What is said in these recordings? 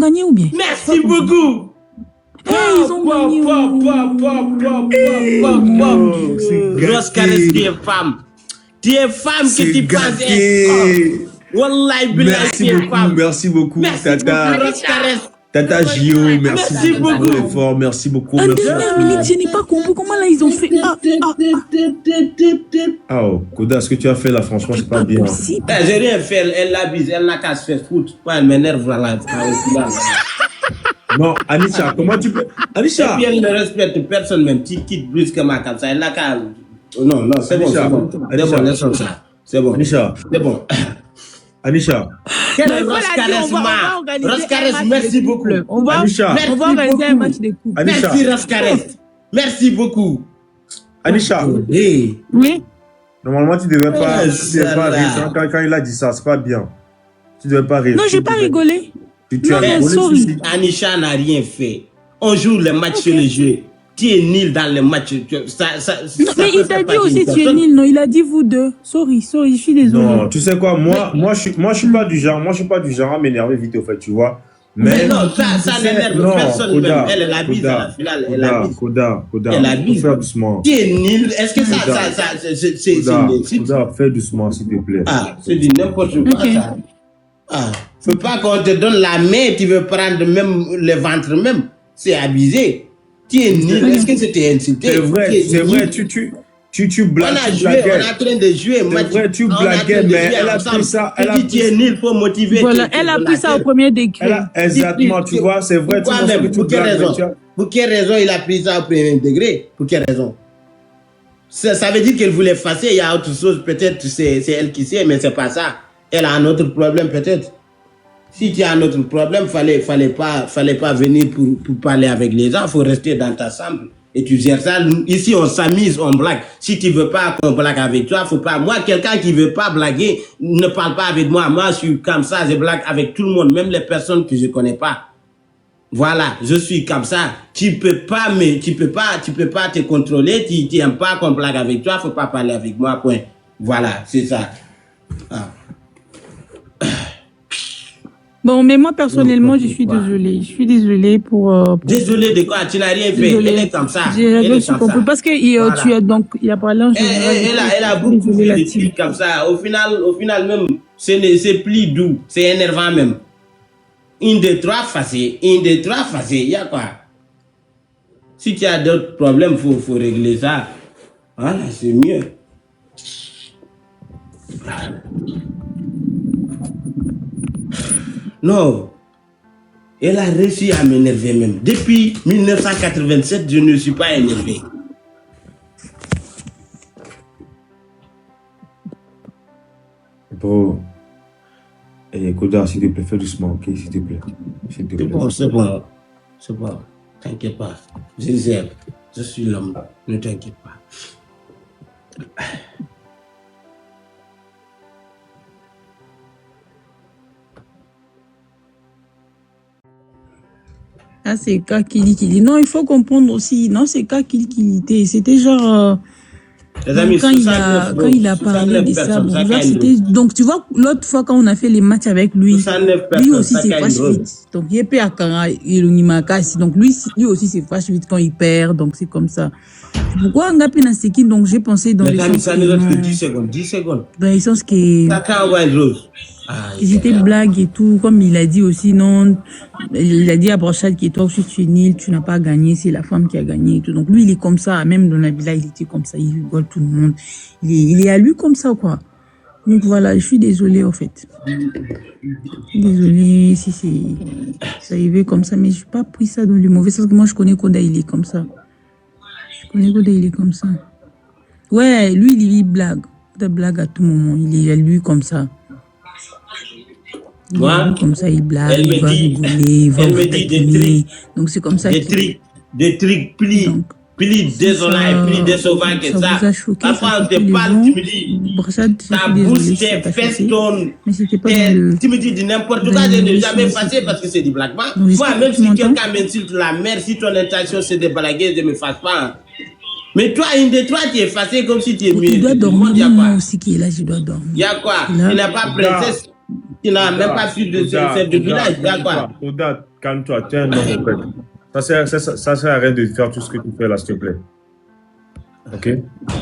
gagné ou bien? Merci beaucoup. Ils ont gagné. Rose Caresse, tu es femme. Tu es femme que tu penses être. Wallahi, merci beaucoup. Tata, Rose Caresse. Tata Gio, merci beaucoup pour l'effort, merci beaucoup. À dernière minute, je n'ai pas compris comment là ils ont fait. Oh, Koda, ce que tu as fait là, franchement, c'est pas bien. J'ai rien fait, elle l'abuse, elle n'a qu'à se faire foutre. Elle m'énerve là. Non, Anisha, comment tu peux. Anisha! Et puis elle ne respecte personne même. Tu quittes brusquement comme ça. Elle n'a qu'à. Non, c'est bon, c'est bon. Laissons ça. C'est bon. Anisha. C'est bon. Anisha. Rose Caresse, merci beaucoup. On va organiser un match de coupe. Merci Rose Caresse. Merci beaucoup. Anisha. Oui. Normalement, tu devais pas rire. Quand il a dit ça, c'est pas bien. Tu devais pas rire. Non, j'ai pas rigolé. Tu as rigolé. Anisha n'a rien fait. On joue les matchs sur le jeu. Tu es nul dans les matchs. Mais il t'a dit aussi tu es nul, non? Il a dit vous deux. Sorry, je suis désolé. Non, tu sais quoi, moi, je suis pas du genre à m'énerver vite au fait, tu vois. Mais non, ça n'énerve personne. Koda, même. Elle l'abuse à la finale. Elle l'abuse. Koda, elle abuse. Fais doucement. Tu es nul. Est-ce que c'est Koda, fais doucement, s'il te plaît. C'est du n'importe quoi, ça. Faut pas qu'on te donne la main, tu veux prendre même le ventre même. C'est abusé. Tu es nul. Est-ce que c'était insulté? C'est vrai, tu blagues. On est en train de jouer. C'est vrai, tu blaguais, mais elle a pris ça. Elle a dit tu es nul pour motiver. Voilà, elle a pris ça au premier degré. Exactement, tu vois, c'est vrai. Pour quelle raison? Pour quelle raison il a pris ça au premier degré? Pour quelle raison? Ça veut dire qu'elle voulait effacer. Il y a autre chose, peut-être c'est elle qui sait, mais c'est pas ça. Elle a un autre problème, peut-être. Si tu as un autre problème, fallait pas venir pour parler avec les gens. Faut rester dans ta chambre et tu gères ça. Ici, on s'amuse, on blague. Si tu veux pas qu'on blague avec toi, faut pas. Moi, quelqu'un qui veut pas blaguer, ne parle pas avec moi. Moi, je suis comme ça, je blague avec tout le monde, même les personnes que je connais pas. Voilà, je suis comme ça. Tu peux pas te contrôler. Tu aimes pas qu'on blague avec toi, faut pas parler avec moi. Point. Voilà, c'est ça. Bon, mais moi, personnellement, je suis désolée. Je suis désolée pour... Désolée de quoi? Tu n'as rien fait. Elle est comme ça. J'ai compris. Parce que tu as donc... Il y a pas l'ange. Elle a beaucoup fait des trucs comme ça. Au final même, c'est plus doux. C'est énervant même. Une des trois facées. Il y a quoi? Si tu as d'autres problèmes, faut régler ça. Voilà, c'est mieux. Non, elle a réussi à m'énerver même. Depuis 1987, je ne suis pas énervé. Bon. Koda, s'il te plaît, fais doucement, ok, s'il te plaît. C'est bon. T'inquiète pas. Je suis l'homme. Ne t'inquiète pas. Ah, c'est Kakili. Non, il faut comprendre aussi. Non, c'est Kakili. C'était genre... Amis, quand il a parlé de ça, bon, c'était... Donc, tu vois, l'autre fois, quand on a fait les matchs avec lui, lui aussi s'est fâché vite. Donc, il est père à Kara, donc, lui aussi s'est fâché vite quand il perd. Donc, c'est comme ça. Pourquoi on a pris dans ce qui, donc, j'ai pensé dans les sens ça ne reste que 10 secondes. Dans les sens que... C'était blague et tout, comme il a dit aussi, non, il a dit à Brochade que toi aussi tu es nul, tu n'as pas gagné, c'est la femme qui a gagné et tout. Donc lui, il est comme ça, même dans la villa, il était comme ça, il rigole tout le monde. Il est à lui comme ça, quoi. Donc voilà, je suis désolée, en fait. Désolée si c'est arrivé comme ça, mais je n'ai pas pris ça dans le mauvais sens, que moi je connais Koda, il est comme ça. Ouais, lui, il blague. Il blague à tout moment, il est à lui comme ça. Moi, comme ça, il blague, il va rigoler, il va taquiner. Donc, c'est comme ça. Des trucs plus désolants et plus décevants que ça. Parfois, on te parle, tu me dis, ta bouche, tes fesses tournent. Tu me dis n'importe quoi, je n'ai jamais effacé parce que c'est du blaguement. Moi, même si quelqu'un m'insulte la mère, si ton intention c'est de blaguer, je ne me fasse pas. Mais toi, une de toi, tu es effacé comme si tu es mieux. Tu dois dormir, moi aussi qui est là, je dois dormir. Il y a quoi? Il n'a pas princesse. Tu n'as même pas plus de chef de village. Oda, calme-toi, tu es un homme, en fait. Ça sert à rien de faire tout ce que tu fais là, s'il te plaît. Ok?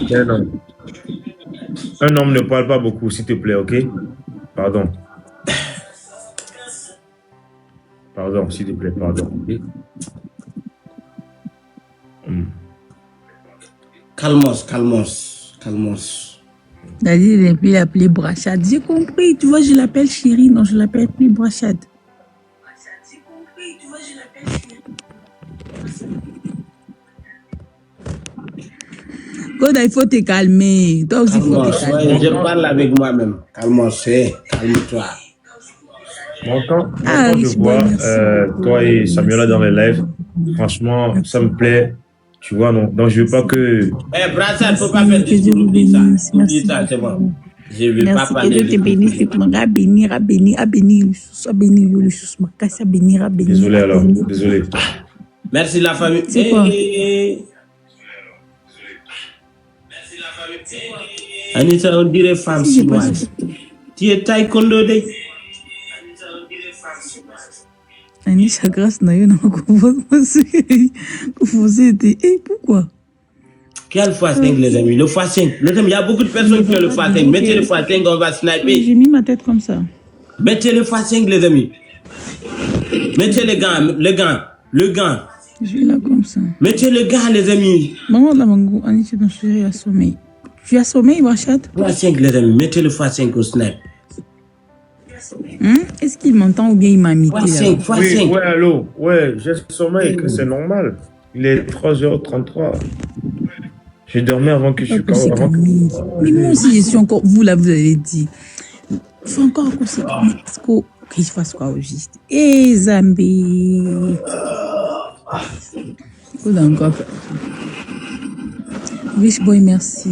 Tu es un homme. Un homme ne parle pas beaucoup, s'il te plaît, ok? Pardon. Pardon, s'il te plaît, pardon. Okay? Calmos. D'ailleurs, il a pu l'appeler Brachad. J'ai compris, tu vois, je l'appelle chérie, non, je l'appelle plus Brachad. J'ai compris, tu vois, je l'appelle chérie. Koda, il faut te calmer. Toi aussi, il faut te calmer. Ouais, je parle avec moi-même. Calmos, calme-toi. Bon, quand je vois toi et Samuela dans les lives, franchement, ça me plaît. Tu vois, non. Donc, je veux pas que... Brassa, il ne faut pas faire des discours. Oublie ça, c'est bon. Je ne vais pas parler. Que Dieu te bénisse, à bénir, soit béni, Désolé alors, désolé. Merci la famille. C'est quoi? Anita, on dirait femme chinoise. Tu es taekwondo de. Anita, grâce à Dieu, pourquoi? Quel x5, les amis? Le x5. Les amis, il y a beaucoup de personnes qui font le x5. Mettez le x5, on va sniper. J'ai mis ma tête comme ça. Mettez le x5, les amis. Mettez le gant. Je vais là comme ça. Mettez le gant, les amis. Maman, là, Anita, je suis à sommeil. Tu as sommeil, Brachad? x5, les amis. Mettez le x5 au snipe. Est-ce qu'il m'entend ou bien il m'a imité? x5. Oui, ouais, allô. Ouais, j'ai sommeil, c'est normal. Il est 3h33. J'ai dormi avant que je parle. Mais moi aussi, je suis encore... Vous, là, vous avez dit. Il faut encore qu'on se... Que je fasse quoi au juste? Zambé. Faut encore... Rich Boy, merci.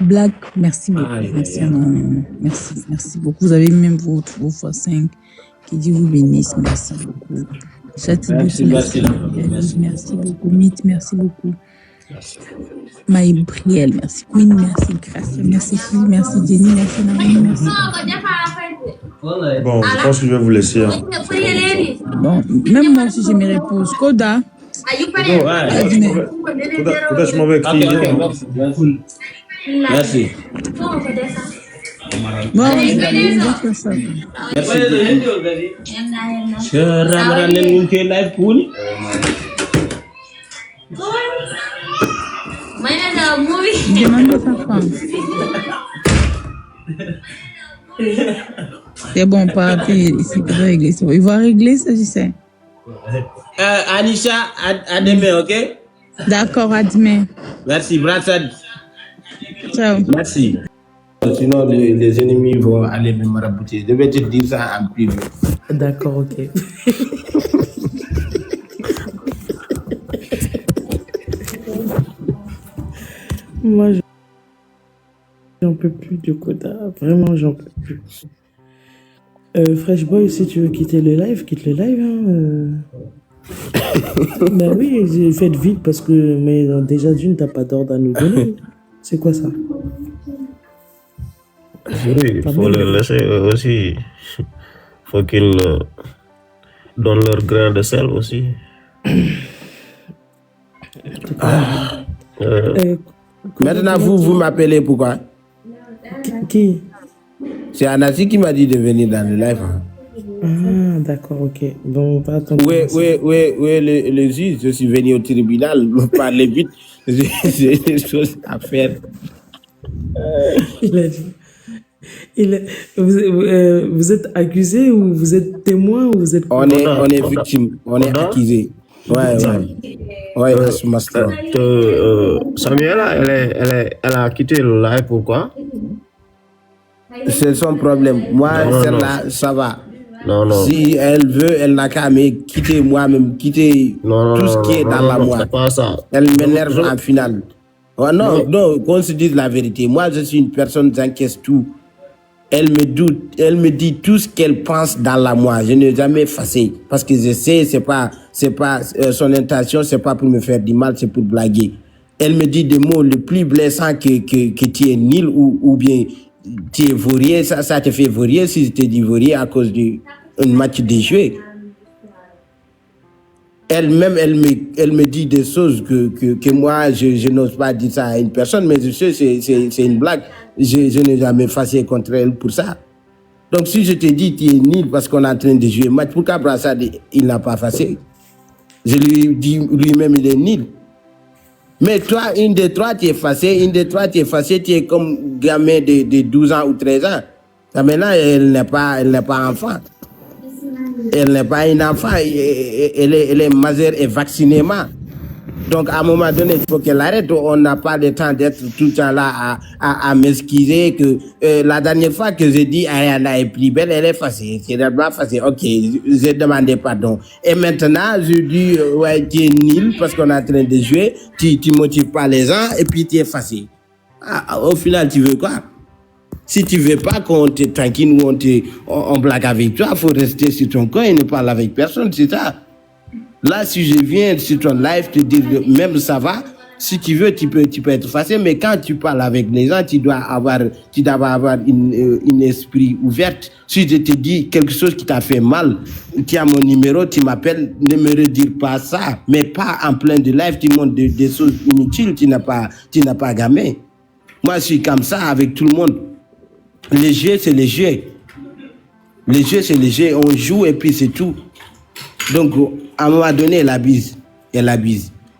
Black, merci beaucoup. Merci beaucoup. Vous avez même vos x5 qui dit vous bénisse. Merci beaucoup. Merci beaucoup. Mythe, merci beaucoup. Maï Brielle, merci. Queen, merci. Gracia, merci. Phil, merci. Jenny, merci. Marie, merci. Bon, je pense que je vais vous laisser. Hein. Bon, même moi aussi, je me repose. Koda. Koda, je m'en vais écrire. Merci. Bon, on va faire ça. Demande à sa femme. C'est bon, pas appeler ici pour régler ça. Il va régler ça, je sais. Anisha, à demain, ok? D'accord, à demain. Merci, Brassad. Ciao. Merci. Sinon, les ennemis vont aller me marabouter. Je vais te dire ça en privé. D'accord, ok. Moi, j'en peux plus de Koda. Vraiment, j'en peux plus. Fresh Boy, si tu veux quitter le live, quitte le live. Hein, Ben oui, faites vite parce que mais déjà d'une, t'as pas d'ordre à nous donner. C'est quoi ça? Oui, il faut les laisser aussi. Il faut qu'ils donnent leur grain de sel aussi. Maintenant, vous m'appelez pourquoi? Qui? C'est Anasi qui m'a dit de venir dans le live. Hein. Ah, d'accord, ok. Bon, pas attendre. Oui, le juge, je suis venu au tribunal, parler vite, j'ai des choses à faire. Il a dit. Vous êtes accusé ou vous êtes témoin ou vous êtes... On est victime, on est accusé. Ouais, Samuela, elle a quitté le live, pourquoi? C'est son problème. Moi, celle-là, ça va. Non. Si elle veut, elle n'a qu'à me quitter moi-même, quitter tout ce qui est dans la moi. Elle m'énerve en finale. Oh, non, qu'on se dise la vérité. Moi, je suis une personne qui encaisse tout. Elle me dit tout ce qu'elle pense dans la moi. Je n'ai jamais effacé. Parce que je sais, c'est pas son intention, c'est pas pour me faire du mal, c'est pour blaguer. Elle me dit des mots les plus blessants que tu es nul ou bien tu es vaurier, ça te fait vaurier si je te dis vaurier à cause d'un match déjoué. Elle-même, elle me dit des choses que moi, je n'ose pas dire ça à une personne, mais je sais, c'est une blague. Je n'ai jamais effacé contre elle pour ça. Donc, si je te dis tu es nul parce qu'on est en train de jouer un match, pourquoi Brassard, il n'a pas effacé? Je lui dis lui-même, il est nul. Mais toi, une des trois, tu es effacé, tu es comme gamin de 12 ans ou 13 ans. Ça, maintenant, elle n'est pas enfant. Elle n'est pas une enfant, elle est majeure et vaccinée. Donc, à un moment donné, il faut qu'elle arrête. On n'a pas le temps d'être tout le temps là à m'excuser. La dernière fois que j'ai dit Ayana est plus belle, elle est effacée. C'est d'abord effacée. Ok, j'ai demandé pardon. Et maintenant, je dis, ouais, tu es nul parce qu'on est en train de jouer, tu ne motives pas les gens et puis tu es effacé. Au final, tu veux quoi? Si tu ne veux pas qu'on te tranquille ou on blague avec toi, il faut rester sur ton coin et ne parler avec personne, c'est ça. Là, si je viens sur ton live te dire même ça va, si tu veux, tu peux être facile, mais quand tu parles avec les gens, tu dois avoir une esprit ouverte. Si je te dis quelque chose qui t'a fait mal, tu as mon numéro, tu m'appelles, ne me redire pas ça, mais pas en plein de live, tu montres des choses inutiles, tu n'as pas gamin. Moi, je suis comme ça avec tout le monde. Les jeux, c'est les jeux. Les jeux, c'est les jeux. On joue et puis c'est tout. Donc, à un moment donné, elle abuse.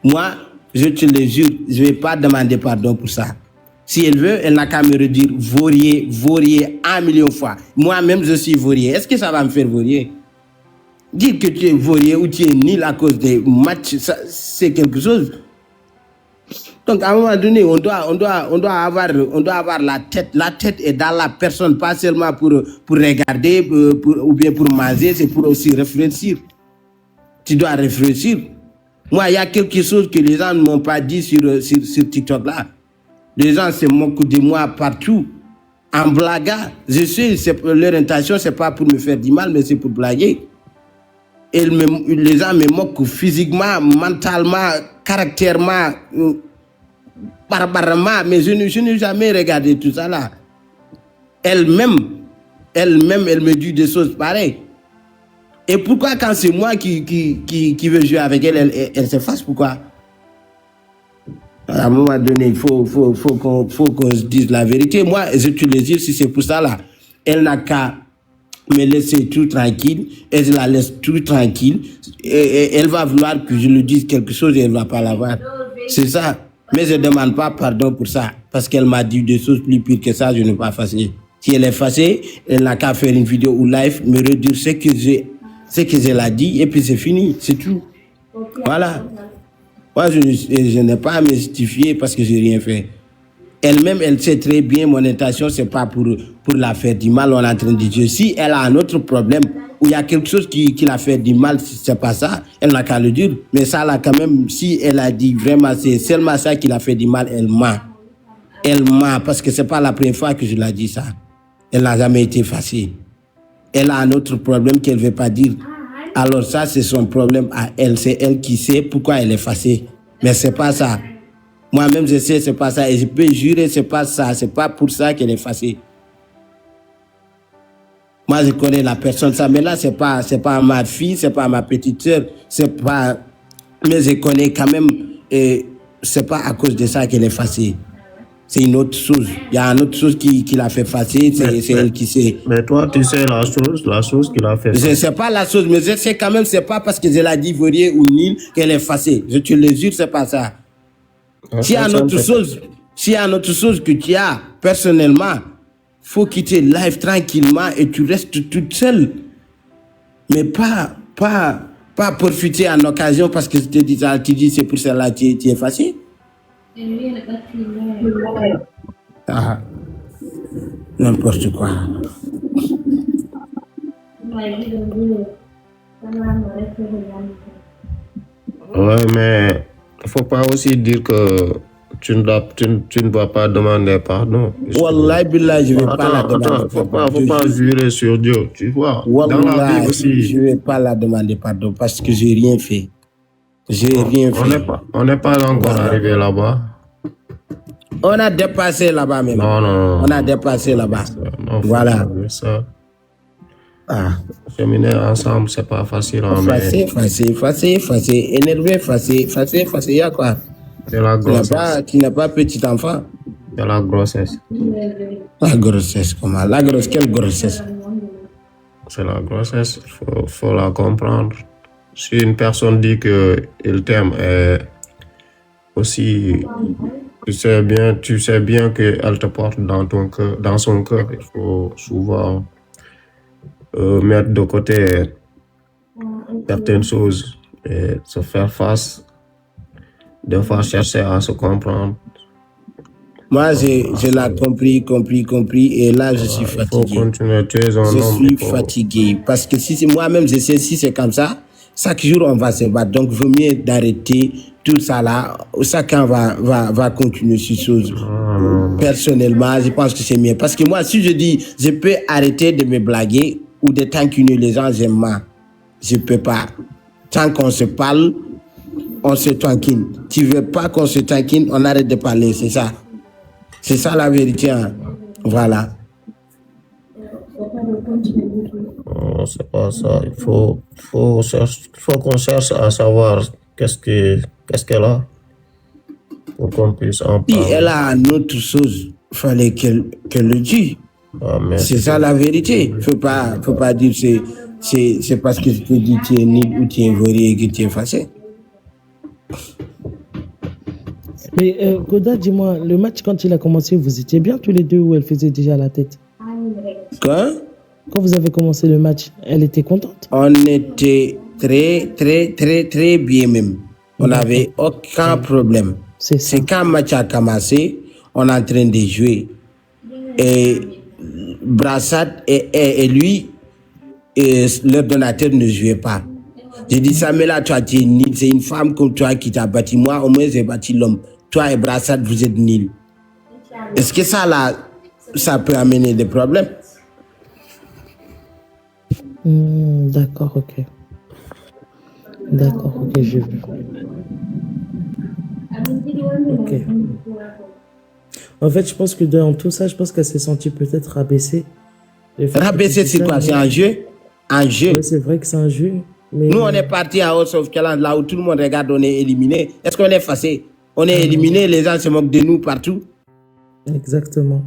Moi, je te le jure, je ne vais pas demander pardon pour ça. Si elle veut, elle n'a qu'à me redire vaurier 1 million de fois. Moi-même, je suis vaurier. Est-ce que ça va me faire vaurier? Dire que tu es vaurier ou tu es nul à cause des matchs, c'est quelque chose. Donc, à un moment donné, on doit avoir la tête. La tête est dans la personne, pas seulement pour regarder ou bien pour manger, c'est pour aussi réfléchir. Tu dois réfléchir. Moi, il y a quelque chose que les gens ne m'ont pas dit sur TikTok là. Les gens se moquent de moi partout. En blaguant, je sais, leur intention, c'est pas pour me faire du mal, mais c'est pour blaguer. Et les gens me moquent physiquement, mentalement, caractériellement, barbarément, mais je n'ai jamais regardé tout ça là. Elle-même, elle me dit des choses pareilles. Et pourquoi quand c'est moi qui veux jouer avec elle, elle s'efface? Pourquoi? À un moment donné, il faut qu'on se dise la vérité. Moi, je te le dis, si c'est pour ça là, elle n'a qu'à me laisser tout tranquille, et je la laisse tout tranquille, et elle va vouloir que je lui dise quelque chose et elle ne va pas l'avoir. C'est ça. Mais je ne demande pas pardon pour ça, parce qu'elle m'a dit des choses plus pires que ça, je n'ai pas effacé. Si elle est effacée, elle n'a qu'à faire une vidéo ou live, me redire ce que je l'ai dit, et puis c'est fini, c'est tout. Voilà. Moi, je n'ai pas à me justifier parce que je n'ai rien fait. Elle-même, elle sait très bien, mon intention, ce n'est pas pour la faire du mal, on est en train de dire. Si elle a un autre problème, ou il y a quelque chose qui l'a fait du mal, si ce n'est pas ça, elle n'a qu'à le dire. Mais ça, là, quand même, si elle a dit vraiment, c'est seulement ça qui l'a fait du mal, elle ment. Elle ment, parce que ce n'est pas la première fois que je l'ai dit ça. Elle n'a jamais été facile. Elle a un autre problème qu'elle ne veut pas dire. Alors ça, c'est son problème à elle. C'est elle qui sait pourquoi elle est fâchée. Mais ce n'est pas ça. Moi-même, je sais, c'est pas ça. Et je peux jurer, c'est pas ça. C'est pas pour ça qu'elle est fâchée. Moi, je connais la personne, ça. Mais là, c'est pas ma fille, c'est pas ma petite sœur, c'est pas. Mais je connais quand même. Et c'est pas à cause de ça qu'elle est fâchée. C'est une autre chose. Il y a une autre chose qui l'a fait fâcher. C'est elle qui sait. Mais toi, tu sais la chose qui l'a fait fâcher. Je sais pas la chose, mais je sais quand même, c'est pas parce que je l'ai dit vaurier ou nul qu'elle est fâchée. Je te le jure, c'est pas ça. S'il y a une autre chose que tu as, personnellement, faut quitter live tranquillement et tu restes toute seule. Mais pas profiter en occasion parce que tu dis c'est pour cela que tu es fâché. Ah, n'importe quoi. Ouais, mais il faut pas aussi dire que tu ne dois pas demander pardon. Wallahi billah, je ne vais pas la demander. Faut pas jurer sur Dieu, tu vois. Wallahi, dans la vie aussi, je ne vais pas la demander pardon parce que j'ai rien fait. J'ai rien fait. On n'est pas encore arrivé là-bas. On a dépassé là-bas même. Non. On a dépassé là-bas. Non, Voilà. Ça. Ah. Cheminer ensemble, c'est pas facile. Hein, Facile. Énervé, facile. Il y a quoi? C'est la grossesse. Tu n'as pas petit enfant. C'est la grossesse. La grossesse, comment? Quelle grossesse? C'est la grossesse, il faut la comprendre. Si une personne dit qu'il t'aime, aussi, tu sais bien qu'elle te porte dans son cœur. Il faut souvent mettre de côté certaines choses et se faire face, des fois chercher à se comprendre. Moi, je l'ai compris, et là, je suis fatigué. Il faut continuer, tu es un homme. Je suis fatigué, parce que si c'est moi-même, je sais, si c'est comme ça, chaque jour, on va se battre. Donc, il vaut mieux d'arrêter tout ça là. Chacun va continuer sur choses. Personnellement, je pense que c'est mieux. Parce que moi, si je dis, je peux arrêter de me blaguer ou de taquiner les gens, je peux pas. Tant qu'on se parle, on se taquine. Tu veux pas qu'on se taquine, on arrête de parler, c'est ça. C'est ça la vérité. Hein. Voilà. Non, c'est pas ça. Il faut qu'on cherche à savoir qu'est-ce qu'elle a pour qu'on puisse en parler. Si elle a une autre chose, il fallait qu'elle le dise. Ah, c'est ça la vérité. Faut pas dire c'est parce que je te dis tu es nul ou tu es vaurier et que tu es fâché. Mais Goda, dis-moi, le match, quand il a commencé, vous étiez bien tous les deux ou elle faisait déjà la tête? Quoi? Quand vous avez commencé le match, elle était contente? On était très bien même. On n'avait aucun problème. C'est quand le match a commencé, on est en train de jouer. Et Brassad et lui, leur donateur ne jouait pas. J'ai dit, Samela, toi, tu es nul. C'est une femme comme toi qui t'a bâti. Moi, au moins, j'ai bâti l'homme. Toi et Brassad, vous êtes nuls. Est-ce que ça, là, ça peut amener des problèmes? D'accord, ok. J'ai vu. Ok. En fait, je pense que dans tout ça, je pense qu'elle s'est sentie peut-être rabaissée. Rabaissée, c'est quoi? C'est un jeu? Un jeu. Oui, c'est vrai que c'est un jeu. Mais... Nous, on est parti à House of Kaland, là où tout le monde regarde, on est éliminé. Est-ce qu'on est facé? On est éliminé, les gens se moquent de nous partout. Exactement.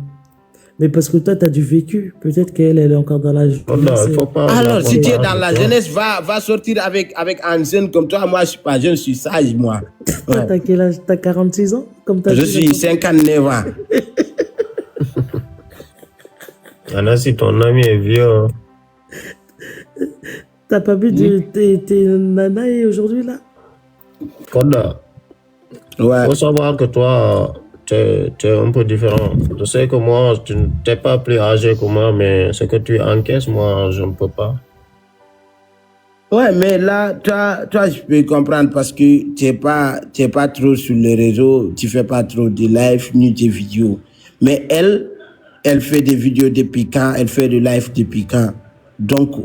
Mais parce que toi, tu as du vécu. Peut-être qu'elle est encore dans la jeunesse. Alors, si tu es dans la jeunesse, va sortir avec un jeune comme toi. Moi, je ne suis pas jeune, je suis sage, moi. Toi, t'as quel âge? T'as 46 ans comme je suis 59 ans. Anna, si ton ami est vieux. T'as pas vu tes nanas aujourd'hui, là? Koda. Ouais. Faut savoir que toi, tu es un peu différent. Je sais que moi, tu n'es pas plus âgé que moi, mais ce que tu encaisses, moi, je ne peux pas. Ouais, mais là, toi, je peux comprendre parce que tu n'es pas trop sur les réseaux, tu fais pas trop de live ni de vidéos. Mais elle fait des vidéos depuis quand, elle fait des lives depuis quand. Donc,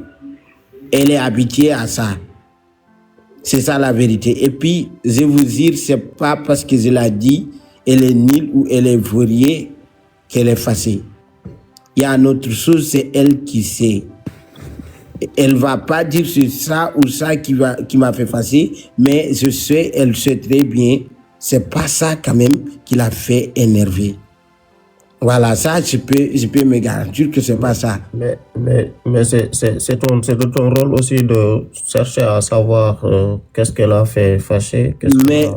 elle est habituée à ça. C'est ça la vérité. Et puis, je vous dire, c'est pas parce que je l'ai dit, elle est nulle ou elle est vaurier qu'elle est fâchée. Il y a une autre chose, c'est elle qui sait. Elle va pas dire c'est ça ou ça qui m'a fait fâcher, mais elle sait très bien, c'est pas ça quand même qui l'a fait énerver. Voilà, ça, je peux me garantir que c'est pas ça. Mais c'est ton rôle aussi de chercher à savoir qu'est-ce qu'elle a fait fâcher. Mais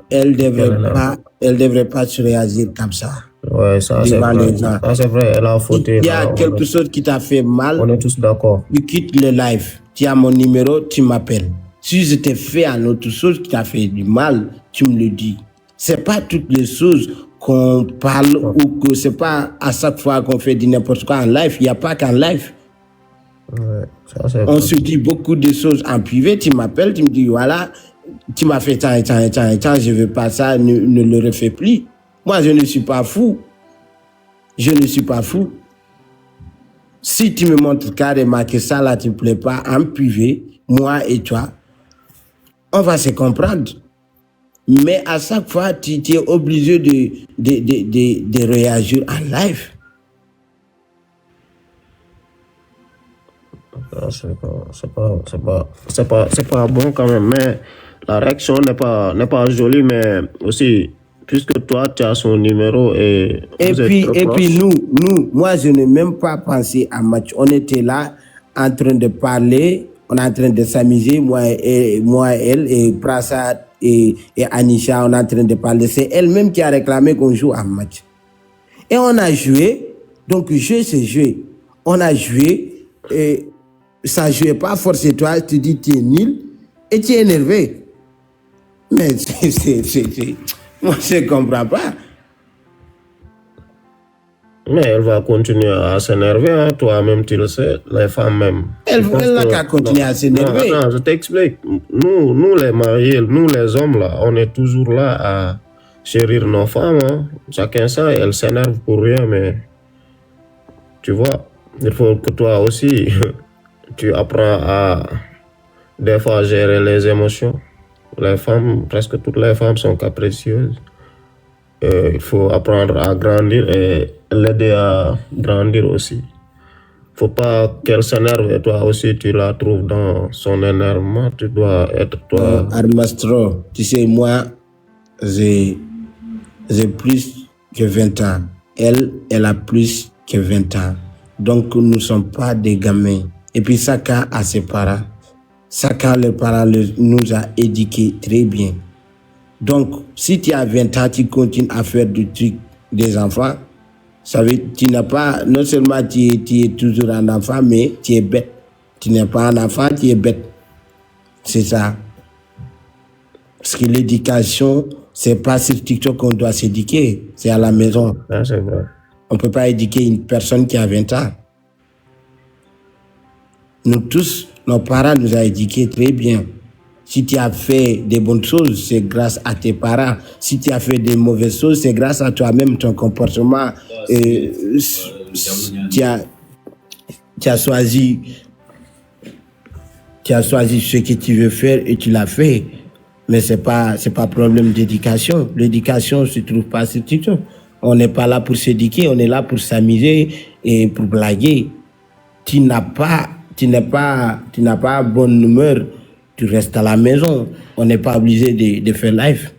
elle devrait pas se réagir comme ça. Ouais, ça c'est vrai. Ça c'est vrai, elle a fauté. Il y a quelque chose qui t'a fait mal. On est tous d'accord. Tu quittes le live. Tu as mon numéro, tu m'appelles. Si je t'ai fait une autre chose qui t'a fait du mal, tu me le dis. C'est pas toutes les choses qu'on parle ou que c'est pas à chaque fois qu'on fait du n'importe quoi en live. Il n'y a pas qu'en live. Ouais, ça, on se dit beaucoup de choses en privé. Tu m'appelles, tu me dis voilà, tu m'as fait tant, je veux pas ça, ne le refais plus. Moi, je ne suis pas fou. Je ne suis pas fou. Si tu me montres carrément que ça là, tu ne plaît pas en privé, moi et toi, on va se comprendre. Mais à chaque fois, tu es obligé de réagir en live. C'est pas bon quand même, mais la réaction n'est pas jolie, mais aussi, puisque toi, tu as son numéro et puis nous, moi, je n'ai même pas pensé à match. On était là, en train de parler, on est en train de s'amuser, moi et elle, et Prasad et Anisha, on est en train de parler. C'est elle-même qui a réclamé qu'on joue un match. Et on a joué, donc jouer, c'est jouer. On a joué, et ça ne jouait pas, forcément toi, tu dis tu es nul, et tu es énervé. Mais moi, je ne comprends pas. Mais elle va continuer à s'énerver, hein. Toi-même, tu le sais, les femmes même. Elle n'a qu'à continuer à s'énerver. Non, je t'explique. Nous, les mariés, nous, les hommes, là, on est toujours là à chérir nos femmes. Hein. Chacun ça, elle s'énerve pour rien, mais tu vois, il faut que toi aussi, tu apprends à des fois gérer les émotions. Les femmes, presque toutes les femmes sont capricieuses. Il faut apprendre à grandir et l'aider à grandir aussi. Faut pas qu'elle s'énerve et toi aussi tu la trouves dans son énervement. Tu dois être toi. Armastro, tu sais, moi, j'ai plus que 20 ans. Elle a plus que 20 ans. Donc, nous ne sommes pas des gamins. Et puis, chacun a ses parents. Chacun, les parents nous a éduqués très bien. Donc, si tu as 20 ans, tu continues à faire du truc des enfants, ça veut dire que tu n'as pas, non seulement tu es toujours un enfant, mais tu es bête. Tu n'es pas un enfant, tu es bête. C'est ça. Parce que l'éducation, c'est pas sur TikTok qu'on doit s'éduquer, c'est à la maison. Ah, c'est vrai. On ne peut pas éduquer une personne qui a 20 ans. Nous tous, nos parents nous ont éduqués très bien. Si tu as fait des bonnes choses, c'est grâce à tes parents. Si tu as fait des mauvaises choses, c'est grâce à toi-même, ton comportement. Tu as choisi ce que tu veux faire et tu l'as fait. Mais c'est pas problème d'éducation. L'éducation ne se trouve pas sur TikTok. On n'est pas là pour s'éduquer, on est là pour s'amuser et pour blaguer. Tu n'as pas bonne humeur, tu restes à la maison. On n'est pas obligé de faire live.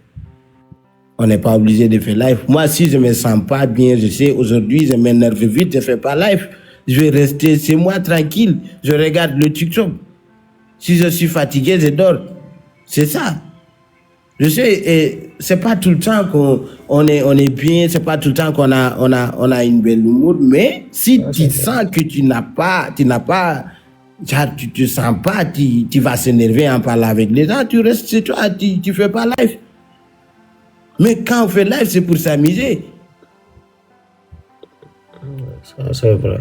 On n'est pas obligé de faire live. Moi, si je ne me sens pas bien, je sais, aujourd'hui, je m'énerve vite, je ne fais pas live. Je vais rester chez moi tranquille. Je regarde le TikTok. Si je suis fatigué, je dors. C'est ça. Je sais, c'est pas tout le temps qu'on est bien, c'est pas tout le temps qu'on a une belle humour, mais si tu sens que tu te sens pas, tu vas s'énerver en parlant avec les gens, tu restes chez toi, tu fais pas live. Mais quand on fait live, c'est pour s'amuser. Ça, c'est vrai.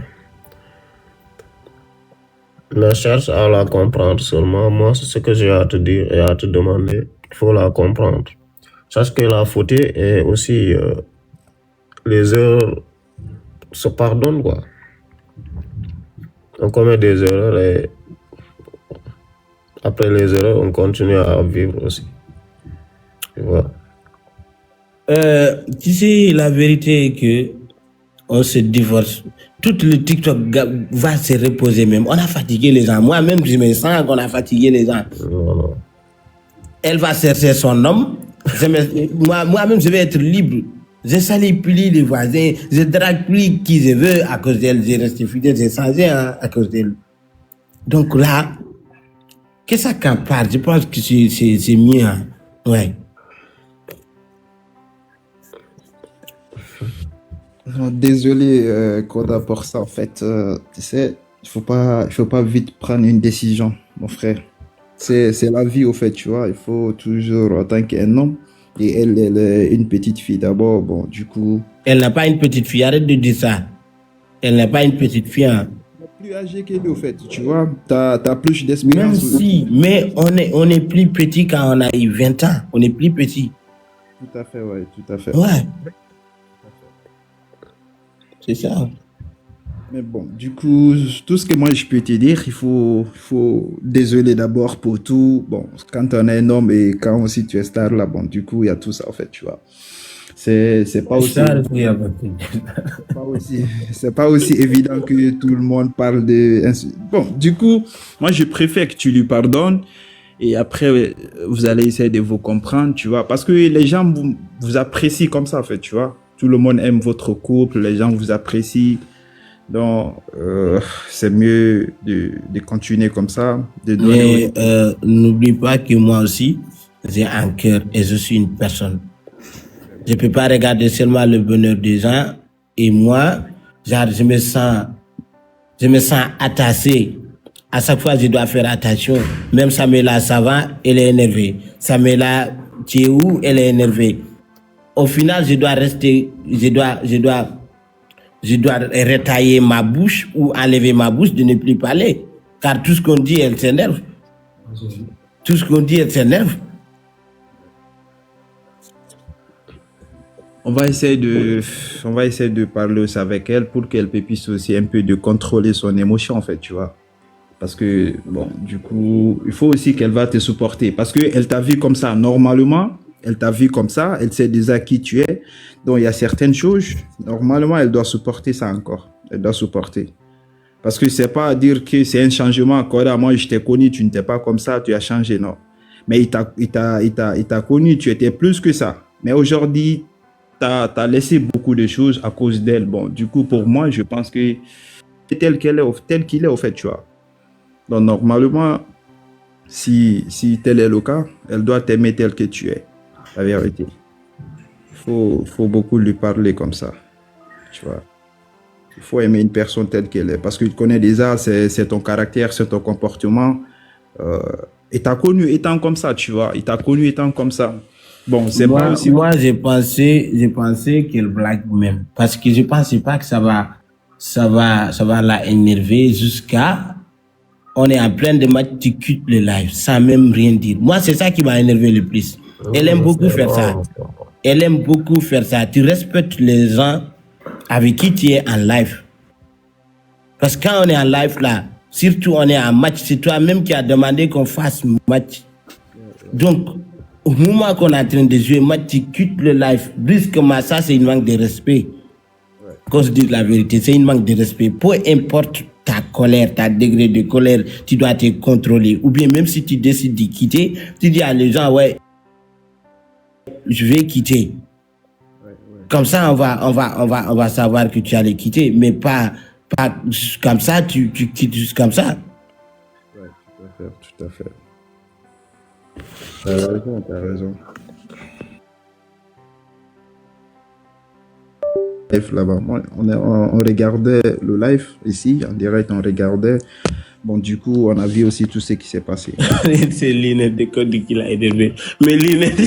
Mais cherche à la comprendre seulement. Moi, c'est ce que j'ai à te dire et à te demander. Il faut la comprendre. Sache que la faute et aussi les erreurs se pardonnent, quoi. On commet des erreurs et après les erreurs, on continue à vivre aussi. Tu vois. Tu sais, la vérité est que on se divorce. Tout le TikTok va se reposer même. On a fatigué les gens. Moi-même, je me sens qu'on a fatigué les gens. Non. Elle va chercher son homme. Moi-même, je vais être libre. Je salue plus les voisins. Je drague plus qui je veux à cause d'elle. J'ai resté fidèle, j'ai changé à cause d'elle. Donc là, que ça qu'en parle, je pense que c'est mieux. Hein? Ouais. Désolé, Koda, pour ça. En fait, tu sais, il faut pas vite prendre une décision, mon frère. C'est la vie, au fait, tu vois. Il faut toujours, en tant qu'un homme, et elle est une petite fille d'abord. Bon, du coup. Elle n'a pas une petite fille, arrête de dire ça. Elle n'est pas une petite fille. Hein. Plus âgée qu'elle, au fait, tu vois. T'as plus d'expérience. Même si, mais on est plus petit quand on a eu 20 ans. On est plus petit. Tout à fait, ouais, tout à fait. Ouais. C'est ça. Mais bon, du coup, tout ce que moi je peux te dire, désolé d'abord pour tout. Bon, quand on est un homme et quand aussi tu es star là, bon, du coup, il y a tout ça en fait, tu vois. C'est pas aussi, c'est pas aussi évident que tout le monde parle de. Bon, du coup, moi je préfère que tu lui pardonnes et après vous allez essayer de vous comprendre, tu vois, parce que les gens vous apprécient comme ça en fait, tu vois. Tout le monde aime votre couple, les gens vous apprécient. Donc, c'est mieux de continuer comme ça. Mais n'oublie pas que moi aussi, j'ai un cœur et je suis une personne. Je ne peux pas regarder seulement le bonheur des gens. Et moi, genre, je me sens attaché. À chaque fois, je dois faire attention. Même Samela, ça va, elle est énervée. Samela, tu es où? Elle est énervée. Au final, je dois rester, je dois retailler ma bouche ou enlever ma bouche de ne plus parler. Car tout ce qu'on dit, elle s'énerve. Tout ce qu'on dit, elle s'énerve. On va essayer de parler aussi avec elle pour qu'elle puisse aussi un peu de contrôler son émotion, en fait, tu vois. Parce que, bon, du coup, il faut aussi qu'elle va te supporter. Parce qu'elle t'a vu comme ça, normalement, elle t'a vu comme ça, elle sait déjà qui tu es. Donc, il y a certaines choses, normalement, elle doit supporter ça encore. Elle doit supporter. Parce que c'est pas à dire que c'est un changement. Quand moi, je t'ai connu, tu n'étais pas comme ça, tu as changé, non. Mais il t'a connu, tu étais plus que ça. Mais aujourd'hui, t'as laissé beaucoup de choses à cause d'elle. Bon, du coup, pour moi, je pense que c'est tel qu'il est, au fait, tu vois. Donc, normalement, si tel est le cas, elle doit t'aimer tel que tu es. La vérité. Faut beaucoup lui parler comme ça. Tu vois. Il faut aimer une personne telle qu'elle est. Parce qu'il connaît déjà, c'est ton caractère, c'est ton comportement. Et t'as connu étant comme ça, tu vois. Il t'a connu étant comme ça. Bon, c'est pas aussi... Moi, j'ai pensé qu'elle blague même. Parce que je pensais pas que ça va la énerver jusqu'à... On est en plein de match, tu quittes le live sans même rien dire. Moi, c'est ça qui m'a énervé le plus. Elle aime beaucoup faire ça. Elle aime beaucoup faire ça. Tu respectes les gens avec qui tu es en live. Parce que quand on est en live là, surtout on est en match, c'est toi-même qui as demandé qu'on fasse match. Donc, au moment qu'on est en train de jouer match, tu quittes le live. Brusquement, ça c'est une manque de respect. Quand je dis la vérité, c'est une manque de respect. Peu importe ta colère, ta degré de colère, tu dois te contrôler. Ou bien même si tu décides de quitter, tu dis à les gens, ouais, je vais quitter. Comme ça, on va savoir que tu allais quitter, mais pas comme ça, tu quittes juste comme ça. Ouais, tout à fait. T'as raison. Là-bas. On regardait le live ici, en direct, on regardait. Bon, du coup, on a vu aussi tout ce qui s'est passé. C'est Linette de Code qui l'a énervé. Mais Linette...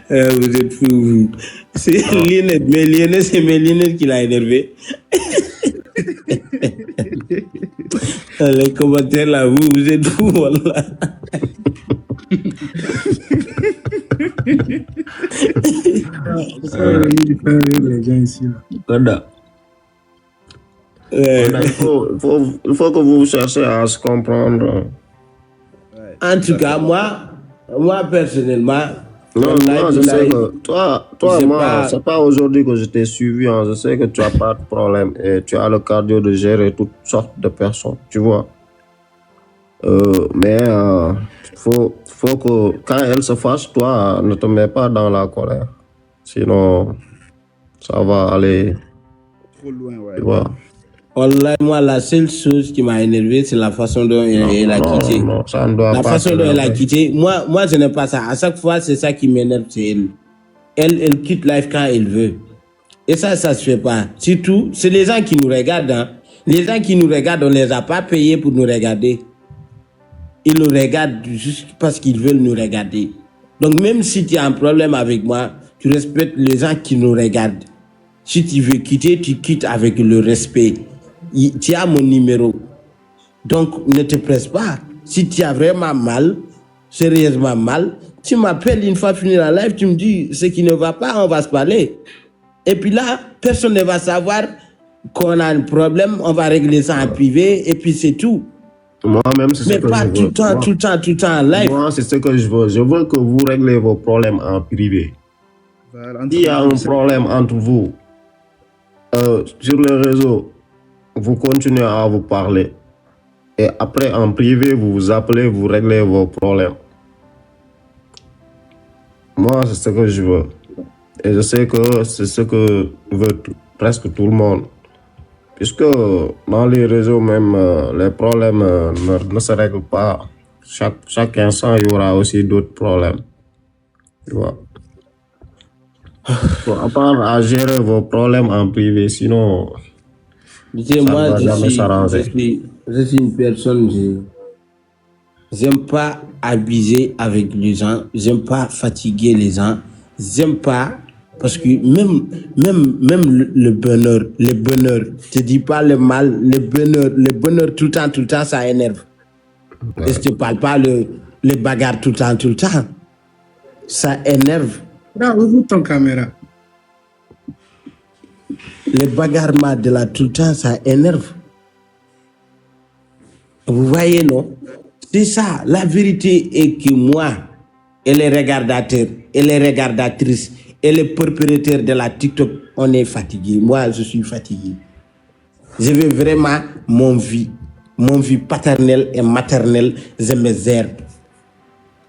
vous êtes fous. C'est Linette, mais Linette, c'est mes Linette qui l'a énervé. Les commentaires là, vous êtes fous, voilà. Les gens ici là. Il faut que vous cherchiez à se comprendre. En tout cas, moi personnellement, non, je sais que toi moi, c'est pas aujourd'hui que je t'ai suivi. Hein. Je sais que tu n'as pas de problème et tu as le cardio de gérer toutes sortes de personnes, tu vois. Mais faut que quand elle se fâche, toi, ne te mets pas dans la colère. Sinon, ça va aller trop loin, ouais. Tu vois. Moi, la seule chose qui m'a énervé, c'est la façon dont elle a quitté. Non, ça ne doit la pas façon dont elle a quitté. Moi, je n'aime pas ça. À chaque fois, c'est ça qui m'énerve, c'est elle. Elle quitte live quand elle veut. Et ça se fait pas. Surtout, c'est les gens qui nous regardent. Hein. Les gens qui nous regardent, on les a pas payés pour nous regarder. Ils nous regardent juste parce qu'ils veulent nous regarder. Donc, même si tu as un problème avec moi, tu respectes les gens qui nous regardent. Si tu veux quitter, tu quittes avec le respect. Tu as mon numéro. Donc, ne te presse pas. Si tu as vraiment mal, sérieusement mal, tu m'appelles une fois fini la live, tu me dis ce qui ne va pas, on va se parler. Et puis là, personne ne va savoir qu'on a un problème, on va régler ça en privé, et puis c'est tout. Moi-même, c'est ce que pas je tout veux. le temps, tout le temps en live. Moi, c'est ce que je veux. Je veux que vous réglez vos problèmes en privé. S'il y a un problème entre vous, sur les réseaux, vous continuez à vous parler. Et après, en privé, vous vous appelez, vous réglez vos problèmes. Moi, c'est ce que je veux. Et je sais que c'est ce que veut presque tout le monde. Puisque dans les réseaux même, les problèmes ne se règlent pas. Chaque instant, il y aura aussi d'autres problèmes. Tu vois. Faut apprendre à gérer vos problèmes en privé, sinon ça moi, va jamais s'arranger. Je suis une personne, j'aime pas abuser avec les gens, j'aime pas fatiguer les gens, j'aime pas, parce que même le bonheur, je dis pas le mal, le bonheur tout le temps, ça énerve. Ouais. Et je te parle pas les bagarres tout le temps, ça énerve. Là, ouvre ton caméra. Les bagarrements de là tout le temps, ça énerve. Vous voyez, non? C'est ça. La vérité est que moi, et les regardateurs, et les regardatrices, et les propriétaires de la TikTok, on est fatigués. Moi, je suis fatigué. Je veux vraiment mon vie paternelle et maternelle, je me gère.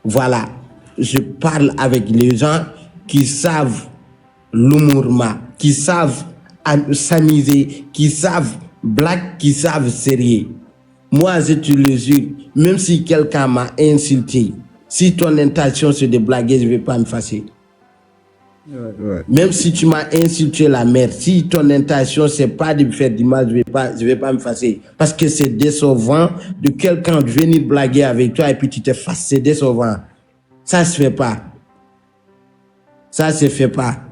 Voilà. Je parle avec les gens qui savent l'humour, qui savent s'amuser, qui savent blague, qui savent sérieux. Moi, je te le jure, même si quelqu'un m'a insulté, si ton intention c'est de blaguer, je ne vais pas me fâcher. Ouais. Même si tu m'as insulté la mère, si ton intention c'est pas de me faire du mal, je vais pas me fâcher. Parce que c'est décevant de quelqu'un de venir blaguer avec toi et puis tu te fasses, c'est décevant. Ça se fait pas. Ça se fait pas.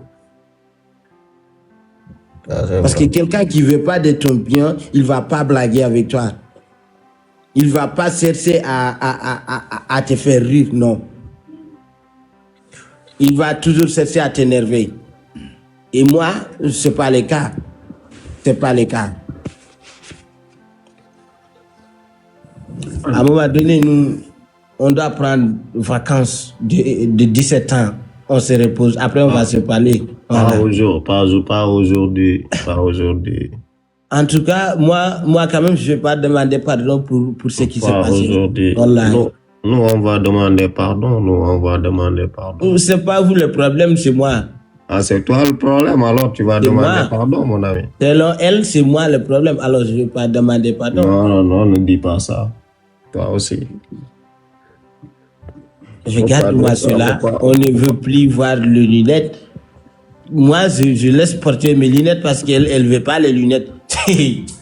Parce que quelqu'un qui veut pas de ton bien, il va pas blaguer avec toi. Il va pas chercher à te faire rire, non. Il va toujours chercher à t'énerver. Et moi, c'est pas le cas. C'est pas le cas. À un moment donné, nous, on doit prendre vacances de 17 ans. On se repose. Après, on va se parler. Voilà. Pas aujourd'hui. En tout cas, moi quand même, je ne vais pas demander pardon pour ce qui s'est passé. Aujourd'hui. Nous, on va demander pardon. C'est pas vous le problème, c'est moi. Ah, c'est toi le problème, alors tu vas demander pardon, mon ami. Selon elle, c'est moi le problème, alors je ne vais pas demander pardon. Non, ne dis pas ça. Toi aussi. Regarde-moi cela, on ne veut plus voir les lunettes. Moi, je laisse porter mes lunettes parce qu'elle ne veut pas les lunettes.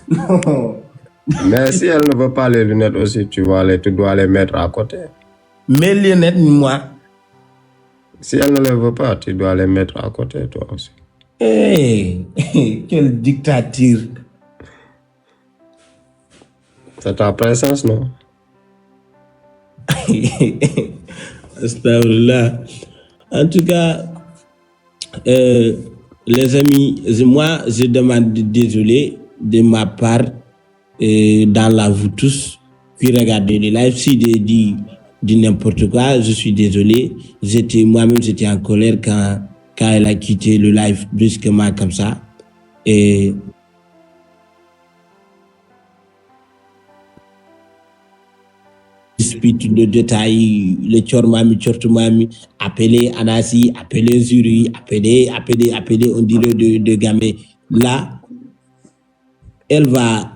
Non. Mais si elle ne veut pas les lunettes aussi, tu dois les mettre à côté. Mes lunettes, moi. Si elle ne les veut pas, tu dois les mettre à côté, toi aussi. Hey, quelle dictature. C'est ta présence, non? Astagfirullah. En tout cas, les amis, moi, je demande désolé de ma part dans la vous tous qui regardez les lives. Si je dis n'importe quoi, je suis désolé. Moi-même, j'étais en colère quand elle a quitté le live brusquement comme ça. Et dispute de détails, le Tchormami, appeler Anasi, appeler Zuri, appeler, on dirait de gamins. Là, elle va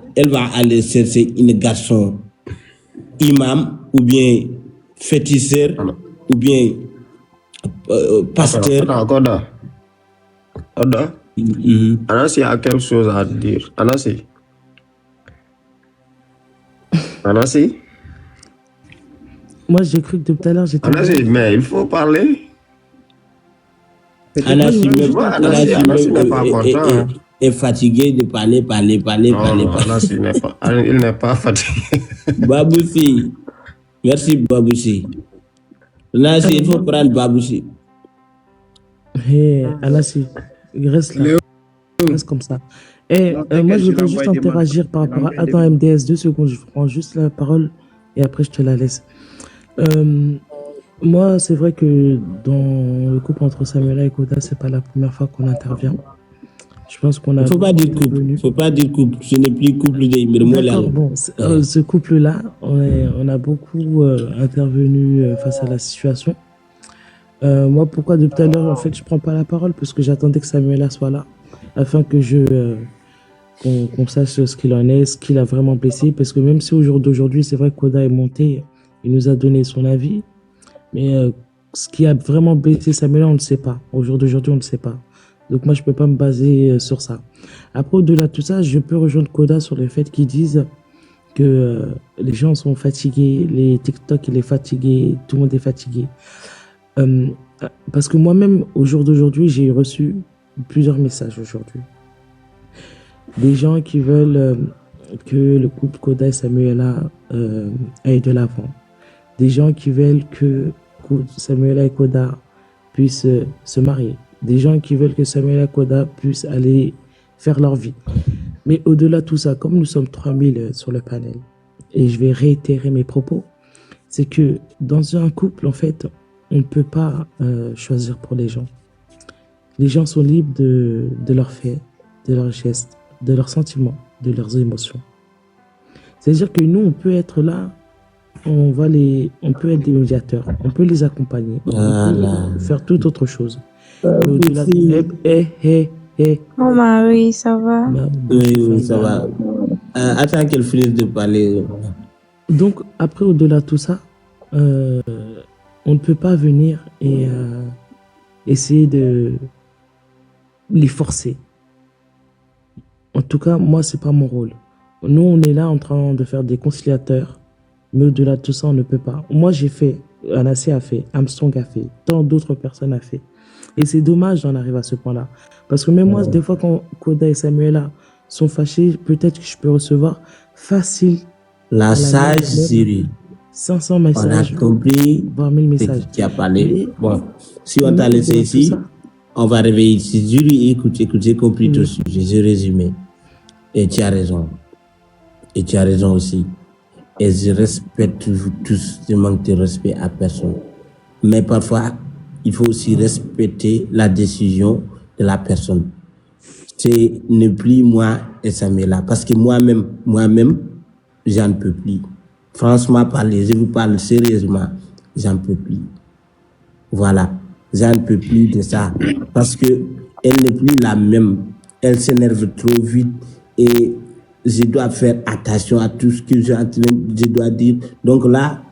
aller chercher une garçon imam ou bien féticheur ou bien pasteur. Oda. Anasi a quelque chose à dire. Anasi. Moi, j'ai cru que depuis tout à l'heure, j'étais... Anasi, mais il faut parler. Anasi n'est pas content. Est fatigué de parler. Anasi il n'est pas fatigué. Baboussi. Merci, Baboussi. Anasi, il faut prendre Baboussi. Hey, Anasi. Il reste là. Léo. Il reste comme ça. Et Non, moi, t'inquiète, je je voudrais juste l'envoie des interagir par je rapport à... l'envoie des Attends, MDS, 2 secondes, je prends juste la parole et après, je te la laisse. Moi, c'est vrai que dans le couple entre Samuela et Koda, c'est pas la première fois qu'on intervient. Je pense qu'on a... Faut pas dire couple. Faut pas dire couple. Ce n'est plus couple de Imirmo. D'accord, bon, ce couple-là, on a beaucoup intervenu face à la situation. Moi, pourquoi depuis tout à l'heure, en fait, je prends pas la parole parce que j'attendais que Samuela soit là afin que qu'on sache ce qu'il en est, ce qu'il a vraiment blessé. Parce que même si au jour d'aujourd'hui, c'est vrai que Koda est monté, il nous a donné son avis, mais ce qui a vraiment blessé Samuela, on ne sait pas. Au jour d'aujourd'hui, on ne sait pas. Donc moi, je peux pas me baser sur ça. Après, au-delà de tout ça, je peux rejoindre Koda sur le fait qu'ils disent que les gens sont fatigués, les TikTok, il est fatigué, tout le monde est fatigué. Parce que moi-même, au jour d'aujourd'hui, j'ai reçu plusieurs messages aujourd'hui. Des gens qui veulent que le couple Koda et Samuela aille de l'avant. Des gens qui veulent que Samuela et Koda puissent se marier. Des gens qui veulent que Samuela et Koda puissent aller faire leur vie. Mais au-delà de tout ça, comme nous sommes 3000 sur le panel, et je vais réitérer mes propos, c'est que dans un couple, en fait, on ne peut pas choisir pour les gens. Les gens sont libres de leurs faits, de leurs gestes, de leurs sentiments, de leurs émotions. C'est-à-dire que nous, on peut être là, on peut être des médiateurs, on peut les accompagner, on peut faire toute autre chose. Au-delà Mon mari, ça va? Oui, ça va. Attends qu'elle finisse de parler. Donc, après, au-delà de tout ça, on ne peut pas venir et essayer de les forcer. En tout cas, moi, c'est pas mon rôle. Nous, on est là en train de faire des conciliateurs, mais au-delà de tout ça, on ne peut pas. Moi, j'ai fait, Anassé a fait, Armstrong a fait, tant d'autres personnes a fait. Et c'est dommage d'en arriver à ce point-là. Parce que même moi, des fois, quand Koda et Samuela sont fâchés, peut-être que je peux recevoir facile. La sage Siri. 500 messages. On a compris. Voire 1000 messages. Qui a parlé. Bon, si on t'a laissé ici, on va réveiller ici. Julie, écoute, j'ai compris tout ce sujet. J'ai résumé. Et tu as raison. Et tu as raison aussi. Et je respecte toujours tous. Je manque de respect à personne. Mais parfois, il faut aussi respecter la décision de la personne. C'est ne plus moi et Samuela. Parce que moi-même, j'en peux plus. Franchement parler, je vous parle sérieusement, j'en peux plus. Voilà, j'en peux plus de ça. Parce que elle n'est plus la même. Elle s'énerve trop vite et je dois faire attention à tout ce que je dois dire. Donc là,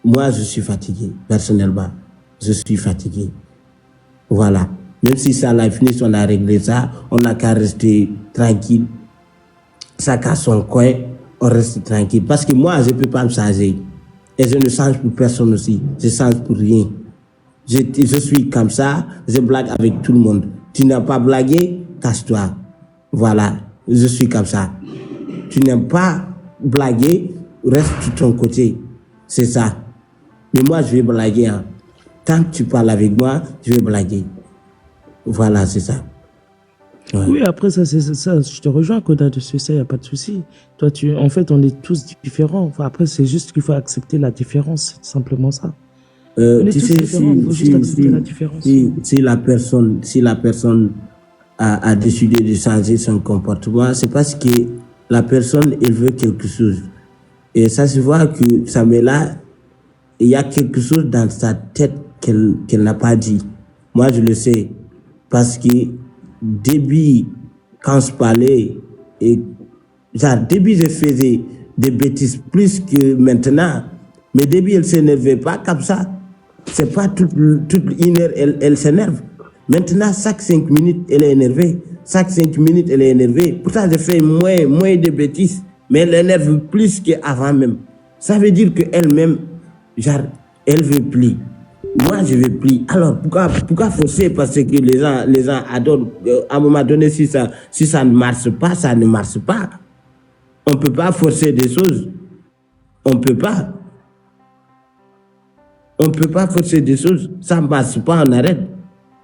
moi, je suis fatigué, personnellement. Je suis fatigué. Voilà. Même si ça l'a fini, on a réglé ça, on n'a qu'à rester tranquille. Chacun son coin, on reste tranquille. Parce que moi, je ne peux pas me changer. Et je ne change pour personne aussi. Je ne change pour rien. Je suis comme ça, je blague avec tout le monde. Tu n'as pas blagué, casse-toi. Voilà, je suis comme ça. Tu n'aimes pas blaguer, reste de ton côté. C'est ça. Mais moi, je vais blaguer. Hein. Tant que tu parles avec moi, je vais blaguer. Voilà, c'est ça. Ouais. Oui, après, ça, je te rejoins, Koda, dessus, ça, il n'y a pas de souci. Toi, en fait, on est tous différents. Enfin, après, c'est juste qu'il faut accepter la différence, c'est simplement ça. On est tous différents, il faut juste accepter la différence. Si la personne a décidé de changer son comportement, c'est parce que la personne, elle veut quelque chose. Et ça se voit que Samuela, il y a quelque chose dans sa tête qu'elle n'a pas dit. Moi, je le sais. Parce que début, quand je parlais, début, je faisais des bêtises plus que maintenant. Mais début, elle ne s'énervait pas comme ça. C'est pas toute une heure, elle s'énerve. Maintenant, chaque 5 minutes, elle est énervée. Chaque 5 minutes, elle est énervée. Pourtant, je fais moins de bêtises. Mais elle énerve plus qu'avant même. Ça veut dire qu'elle-même, elle veut plus. Moi, je veux plus. Alors, pourquoi forcer? Parce que les gens adorent. À un moment donné, si ça ne marche pas, ça ne marche pas. On ne peut pas forcer des choses. On ne peut pas. On ne peut pas forcer des choses. Ça ne marche pas, on arrête.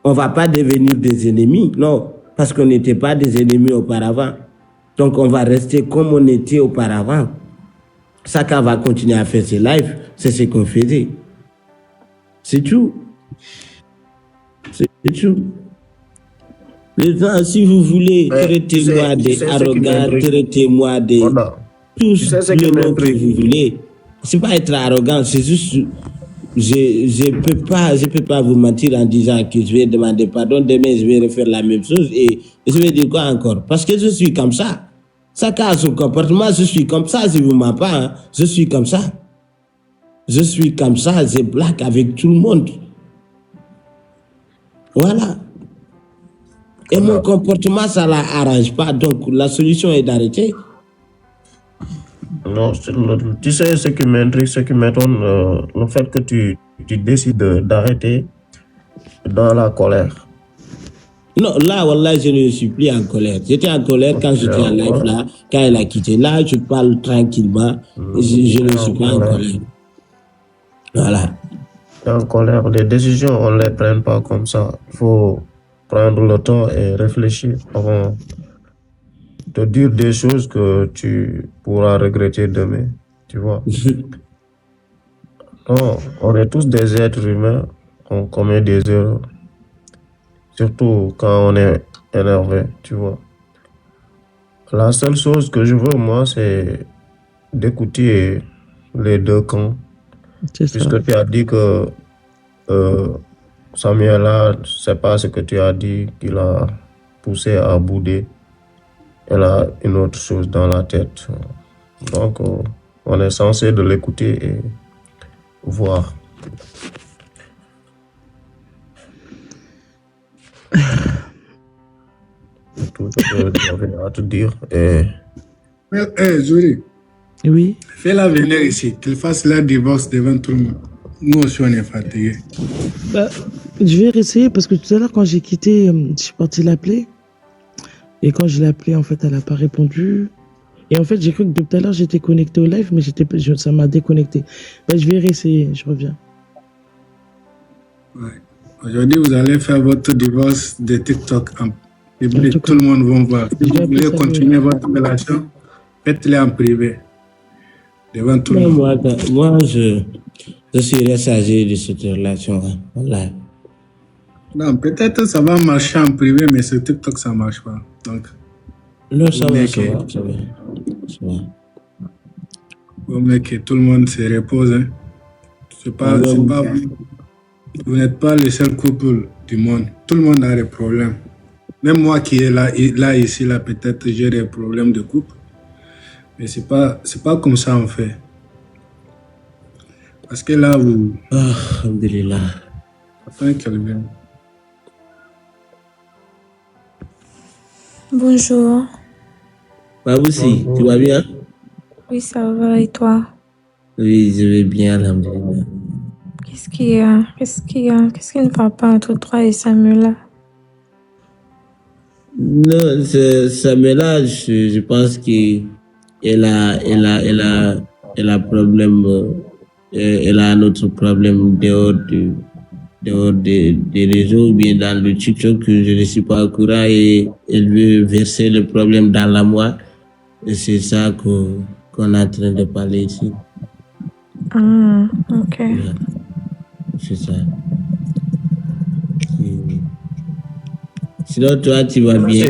On ne va pas devenir des ennemis. Non. parce qu'on n'était pas des ennemis auparavant. Donc, on va rester comme on était auparavant. Saka va continuer à faire ses lives, c'est ce qu'on faisait. C'est tout. C'est tout. Les gens, si vous voulez, traitez-moi des arrogants, traitez-moi des... Tous les mots que vous voulez. C'est pas être arrogant, c'est juste... Je peux pas vous mentir en disant que je vais demander pardon, demain je vais refaire la même chose et je vais dire quoi encore? Parce que je suis comme ça. Chacun a son comportement, je suis comme ça, si vous ne m'avez pas, hein, je suis comme ça. Je suis comme ça, je blague avec tout le monde. Voilà. Et mon comportement, ça ne l'arrange pas, donc la solution est d'arrêter. Non, tu sais ce qui m'intrigue, ce qui m'étonne, le fait que tu décides d'arrêter dans la colère. Non, là, wallah, je ne suis plus en colère. J'étais en colère quand j'étais en live là, quand elle a quitté. Là, je parle tranquillement. Je ne suis pas en colère. Voilà. En colère, les décisions, on ne les prend pas comme ça. Il faut prendre le temps et réfléchir avant de dire des choses que tu pourras regretter demain. Tu vois. Non, on est tous des êtres humains. On commet des erreurs. Surtout quand on est énervé, tu vois. La seule chose que je veux, moi, c'est d'écouter les deux camps. Puisque tu as dit que Samuela, c'est pas ce que tu as dit qui l'a poussé à bouder. Elle a une autre chose dans la tête. Donc, on est censé de l'écouter et voir. Tout ce que j'avais à te dire. Zuri. Oui. Fais-la venir ici, qu'il fasse la divorce devant tout le monde. Nous aussi, on est fatigués. Bah, je vais essayer parce que tout à l'heure, quand j'ai quitté, je suis parti l'appeler. Et quand je l'ai appelée, en fait, elle n'a pas répondu. Et en fait, j'ai cru que depuis tout à l'heure, j'étais connecté au live, mais ça m'a déconnecté. Bah, je vais réessayer, je reviens. Ouais. Aujourd'hui, vous allez faire votre divorce de TikTok en public. Tout le monde va voir. Si vous voulez continuer votre relation, faites-le en privé. Devant tout le monde. Moi, je suis rassasié de cette relation. Voilà. Non, peut-être ça va marcher en privé, mais sur TikTok, ça ne marche pas. Donc, non, ça va. Vaut mieux que tout le monde se repose. Hein. Vous n'êtes pas le seul couple du monde. Tout le monde a des problèmes. Même moi qui est là ici, peut-être j'ai des problèmes de couple. Mais c'est pas comme ça on fait. Parce que là, vous... Alhamdulillah. Attends qu'elle vienne. Bonjour. Babousi, tu vas bien? Oui, ça va, et toi? Oui, je vais bien, alhamdulillah. Qu'est-ce qu'il y a? Qu'est-ce qui ne va pas entre toi et Samuela? Non, Samuela, je pense qu'elle a problème, elle a un autre problème dehors des réseaux ou bien dans le TikTok que je ne suis pas au courant et elle veut verser le problème dans la moi. Et c'est ça qu'on est en train de parler ici. Ah, ok. Ouais, c'est ça. Sinon, toi, tu vas bien.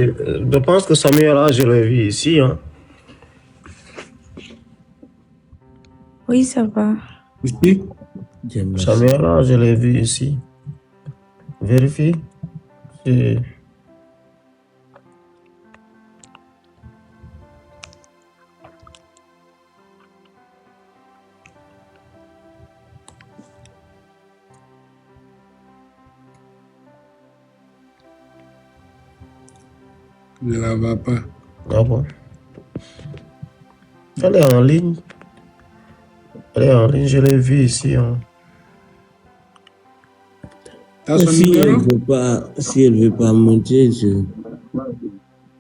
Je pense que Samuela, je l'ai vu ici. Hein. Oui, ça va. Ici? Samuela, je l'ai vu ici. Vérifie. Je ne la vois pas. Ah bon? Elle est en ligne. Je l'ai vue ici. Hein. Si elle ne veut pas monter,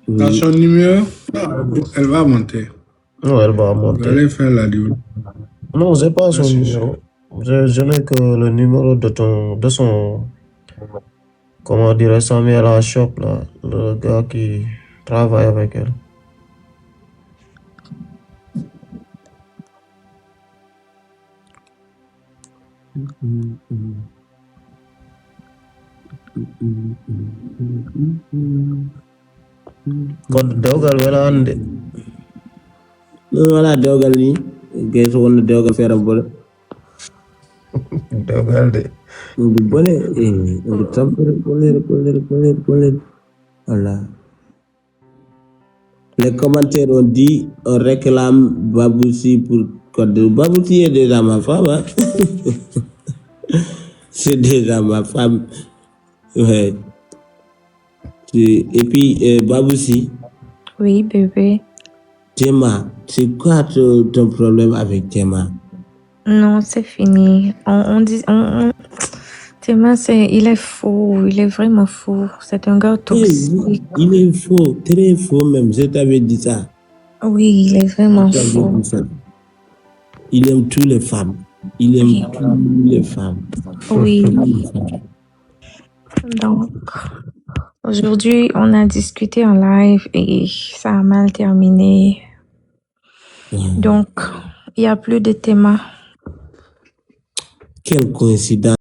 Dans son numéro, elle va monter. Non, elle va monter. Vous allez faire la divorce. Non, je n'ai pas son numéro. Je n'ai que le numéro de son comment dire, ça met à la shop, là, le gars qui travaille avec elle. Kon dogal wala ande. Wala dogal ni. Guys won dogal fera bol. Dogal de. Du bone du tampere poler. Voilà. Les commentaires ont dit on réclame Babousi pour code. Babousi est déjà ma femme. Hein? C'est déjà ma femme. Ouais. Et puis Babousi. Oui, bébé. Théma, c'est quoi ton problème avec Théma? Non, c'est fini. On dit... Théma, il est faux. Il est vraiment faux. C'est un gars toxique. Il est faux. Très faux même. Je t'avais dit ça. Oui, il est vraiment faux. Il aime toutes les femmes. Il aime toutes les femmes. Oui. Donc, aujourd'hui, on a discuté en live et ça a mal terminé. Donc, il n'y a plus de Théma. Quelle coïncidence.